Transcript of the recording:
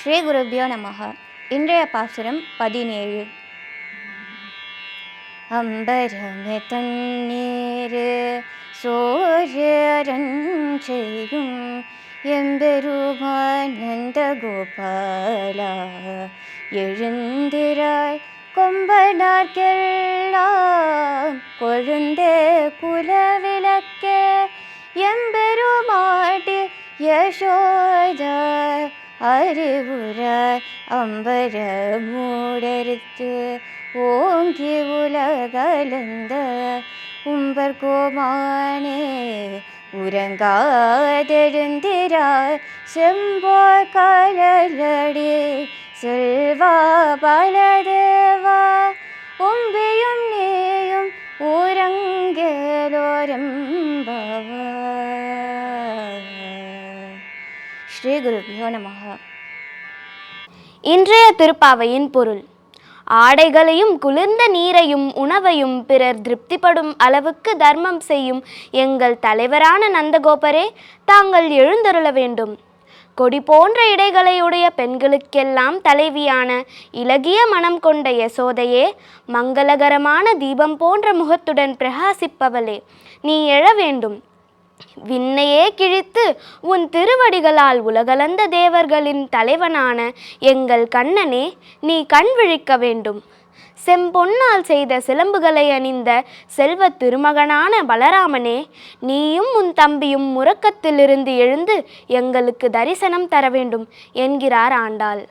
ஸ்ரீ குருபியோ நமக. இன்றைய பாசுரம் 17. அம்பரமே தண்ணீர் சோழரஞ்செய்யும் எம்பெருமான் நந்தகோபாலா, எழுந்திராய் கொம்பனார்க்கெல்லாம் கொழுந்தே குலவிளக்கே, எம்பெருமாட்டி யசோதா அறிவுராய் அம்பர மூடறுத்து ஓங்கி உலகளந்த உம்பர் கோமானே, உறங்காதெழுந்திராய் செம்போர் காலடி செல்வா பலதேவா, உம்பியும் நீயும் ஊரங்கேலோரெம்பவா. ஸ்ரீ குருபியோ நமக. இன்றைய திருப்பாவையின் பொருள்: ஆடைகளையும் குளிர்ந்த நீரையும் உணவையும் பிறர் திருப்திப்படும் அளவுக்கு தர்மம் செய்யும் எங்கள் தலைவரான நந்தகோபரே, தாங்கள் எழுந்தருள வேண்டும். கொடி போன்ற இடைகளை உடைய பெண்களுக்கெல்லாம் தலைவியான இலகிய மனம் கொண்ட யசோதையே, மங்களகரமான தீபம் போன்ற முகத்துடன் பிரகாசிப்பவளே, நீ எழ வேண்டும். விண்ணையே கிழித்து உன் திருவடிகளால் உலகளந்த தேவர்களின் தலைவனான எங்கள் கண்ணனே, நீ கண் விழிக்க வேண்டும். செம்பொன்னால் செய்த சிலம்புகளை அணிந்த செல்வ திருமகனான பலராமனே, நீயும் உன் தம்பியும் உறக்கத்திலிருந்து எழுந்து எங்களுக்கு தரிசனம் தர வேண்டும் என்கிறார் ஆண்டாள்.